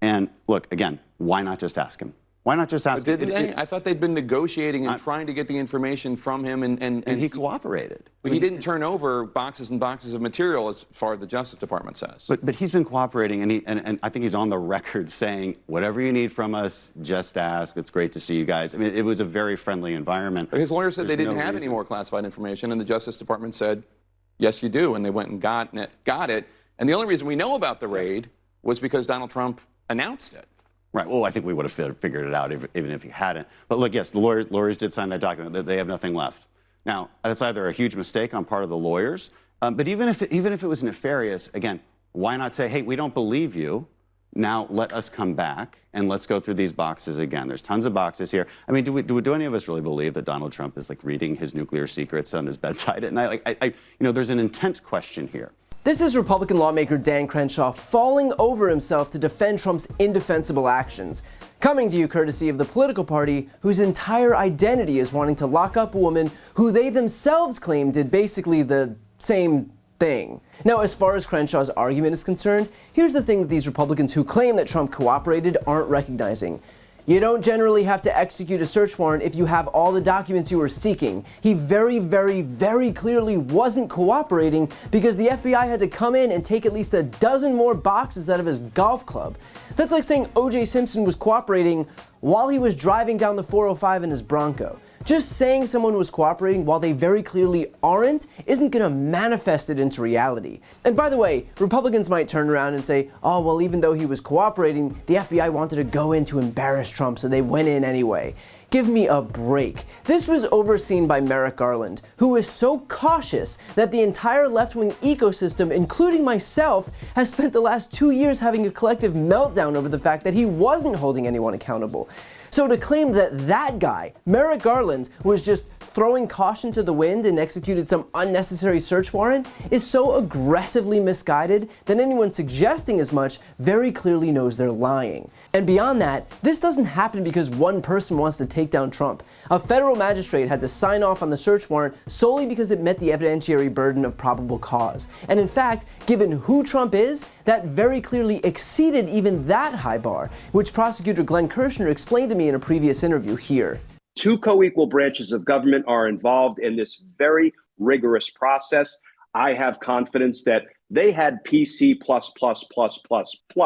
And look, again, why not just ask him? Why not just ask him? Didn't they? I thought they'd been negotiating and trying to get the information from him, and he cooperated. But he didn't turn over boxes and boxes of material, as far as the Justice Department says. But he's been cooperating, and I think he's on the record saying, whatever you need from us, just ask. It's great to see you guys. I mean, it was a very friendly environment. But his lawyer said they didn't have any more classified information, and the Justice Department said, yes, you do, and they went and got it. And the only reason we know about the raid was because Donald Trump announced it. Right. Well, I think we would have figured it out even if he hadn't. But look, yes, the lawyers did sign that document. They have nothing left. Now, that's either a huge mistake on part of the lawyers, but even if it was nefarious, again, why not say, hey, we don't believe you. Now let us come back and let's go through these boxes again. There's tons of boxes here. I mean, do any of us really believe that Donald Trump is like reading his nuclear secrets on his bedside at night? Like, there's an intent question here. This is Republican lawmaker Dan Crenshaw falling over himself to defend Trump's indefensible actions. Coming to you courtesy of the political party whose entire identity is wanting to lock up a woman who they themselves claim did basically the same thing. Now, as far as Crenshaw's argument is concerned, here's the thing that these Republicans who claim that Trump cooperated aren't recognizing. You don't generally have to execute a search warrant if you have all the documents you were seeking. He very, very, very clearly wasn't cooperating because the FBI had to come in and take at least a dozen more boxes out of his golf club. That's like saying O.J. Simpson was cooperating while he was driving down the 405 in his Bronco. Just saying someone was cooperating while they very clearly aren't isn't going to manifest it into reality. And by the way, Republicans might turn around and say, oh, well, even though he was cooperating, the FBI wanted to go in to embarrass Trump, so they went in anyway. Give me a break. This was overseen by Merrick Garland, who is so cautious that the entire left-wing ecosystem, including myself, has spent the last 2 years having a collective meltdown over the fact that he wasn't holding anyone accountable. So to claim that that guy, Merrick Garland, was just throwing caution to the wind and executed some unnecessary search warrant is so aggressively misguided that anyone suggesting as much very clearly knows they're lying. And beyond that, this doesn't happen because one person wants to take down Trump. A federal magistrate had to sign off on the search warrant solely because it met the evidentiary burden of probable cause. And in fact, given who Trump is, that very clearly exceeded even that high bar, which prosecutor Glenn Kirshner explained to me in a previous interview here. Two co-equal branches of government are involved in this very rigorous process. I have confidence that they had PC +++++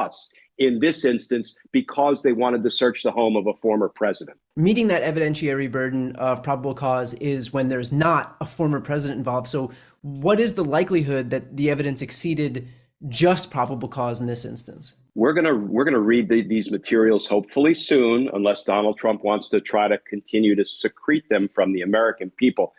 in this instance because they wanted to search the home of a former president. Meeting that evidentiary burden of probable cause is when there's not a former president involved. So what is the likelihood that the evidence exceeded just probable cause in this instance? We're gonna read these materials hopefully soon, unless Donald Trump wants to try to continue to secrete them from the American people.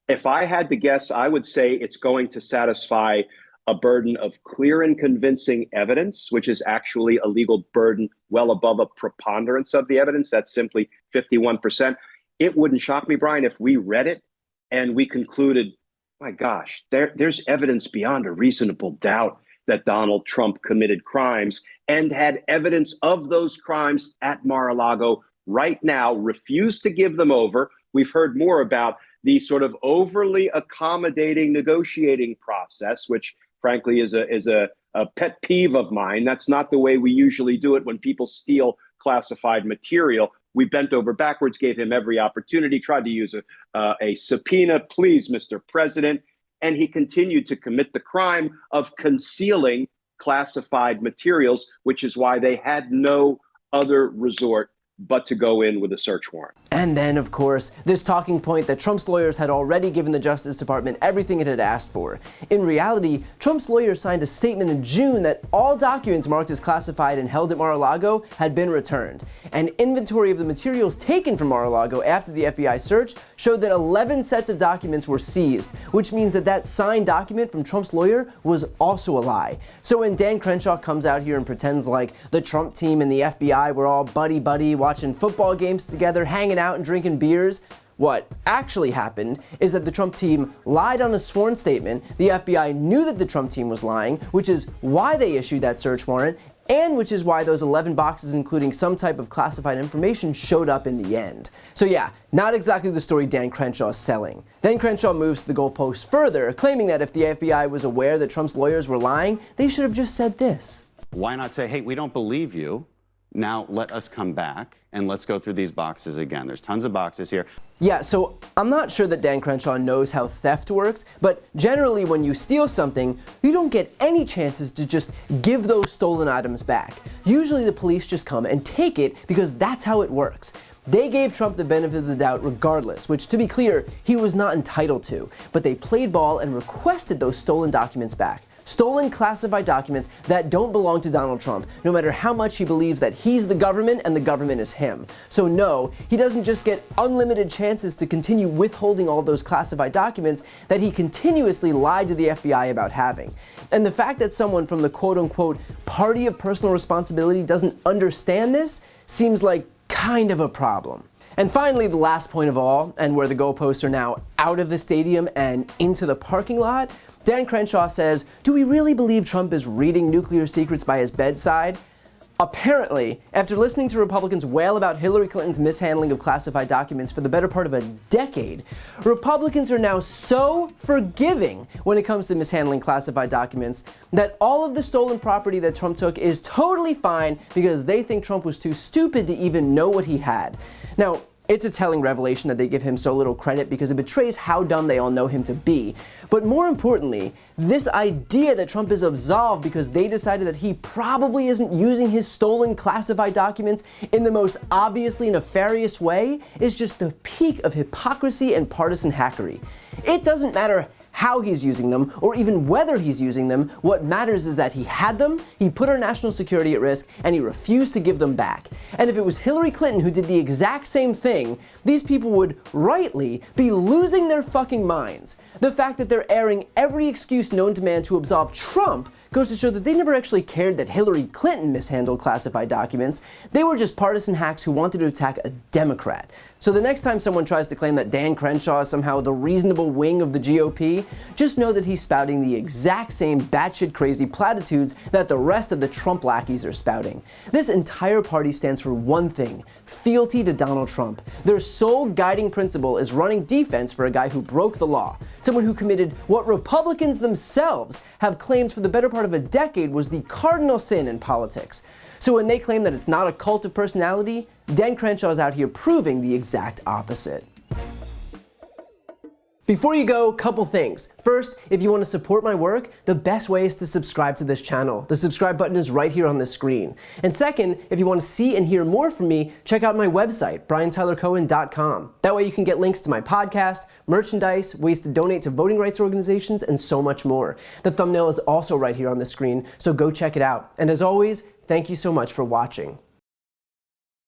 If I had to guess, I would say it's going to satisfy a burden of clear and convincing evidence, which is actually a legal burden well above a preponderance of the evidence. That's simply 51%. It wouldn't shock me, Brian, if we read it and we concluded, my gosh, there's evidence beyond a reasonable doubt that Donald Trump committed crimes and had evidence of those crimes at Mar-a-Lago right now, refused to give them over. We've heard more about the sort of overly accommodating negotiating process, which frankly is a pet peeve of mine. That's not the way we usually do it when people steal classified material. We bent over backwards, gave him every opportunity, tried to use a subpoena, please, Mr. President. And he continued to commit the crime of concealing classified materials, which is why they had no other resort but to go in with a search warrant. And then, of course, this talking point that Trump's lawyers had already given the Justice Department everything it had asked for. In reality, Trump's lawyers signed a statement in June that all documents marked as classified and held at Mar-a-Lago had been returned. An inventory of the materials taken from Mar-a-Lago after the FBI search showed that 11 sets of documents were seized, which means that that signed document from Trump's lawyer was also a lie. So when Dan Crenshaw comes out here and pretends like the Trump team and the FBI were all buddy-buddy watching football games together, hanging out and drinking beers, what actually happened is that the Trump team lied on a sworn statement. The FBI knew that the Trump team was lying, which is why they issued that search warrant, and which is why those 11 boxes, including some type of classified information, showed up in the end. So yeah, not exactly the story Dan Crenshaw is selling. Then Crenshaw moves to the goalpost further, claiming that if the FBI was aware that Trump's lawyers were lying, they should have just said this. Why not say, hey, we don't believe you. Now let us come back and let's go through these boxes again. There's tons of boxes here. Yeah, so I'm not sure that Dan Crenshaw knows how theft works, but generally when you steal something, you don't get any chances to just give those stolen items back. Usually the police just come and take it because that's how it works. They gave Trump the benefit of the doubt regardless, which, to be clear, he was not entitled to, but they played ball and requested those stolen documents back. Stolen classified documents that don't belong to Donald Trump, no matter how much he believes that he's the government and the government is him. So no, he doesn't just get unlimited chances to continue withholding all those classified documents that he continuously lied to the FBI about having. And the fact that someone from the quote-unquote party of personal responsibility doesn't understand this seems like kind of a problem. And finally, the last point of all, and where the goalposts are now out of the stadium and into the parking lot, Dan Crenshaw says, do we really believe Trump is reading nuclear secrets by his bedside? Apparently, after listening to Republicans wail about Hillary Clinton's mishandling of classified documents for the better part of a decade, Republicans are now so forgiving when it comes to mishandling classified documents that all of the stolen property that Trump took is totally fine because they think Trump was too stupid to even know what he had. Now, it's a telling revelation that they give him so little credit because it betrays how dumb they all know him to be. But more importantly, this idea that Trump is absolved because they decided that he probably isn't using his stolen classified documents in the most obviously nefarious way is just the peak of hypocrisy and partisan hackery. It doesn't matter how he's using them, or even whether he's using them. What matters is that he had them, he put our national security at risk, and he refused to give them back. And if it was Hillary Clinton who did the exact same thing, these people would, rightly, be losing their fucking minds. The fact that they're airing every excuse known to man to absolve Trump goes to show that they never actually cared that Hillary Clinton mishandled classified documents. They were just partisan hacks who wanted to attack a Democrat. So the next time someone tries to claim that Dan Crenshaw is somehow the reasonable wing of the GOP, just know that he's spouting the exact same batshit crazy platitudes that the rest of the Trump lackeys are spouting. This entire party stands for one thing: fealty to Donald Trump. Their sole guiding principle is running defense for a guy who broke the law, someone who committed what Republicans themselves have claimed for the better part of a decade was the cardinal sin in politics. So when they claim that it's not a cult of personality, Dan Crenshaw is out here proving the exact opposite. Before you go, couple things. First, if you want to support my work, the best way is to subscribe to this channel. The subscribe button is right here on the screen. And second, if you want to see and hear more from me, check out my website, briantylercohen.com. That way you can get links to my podcast, merchandise, ways to donate to voting rights organizations, and so much more. The thumbnail is also right here on the screen, so go check it out. And as always, thank you so much for watching.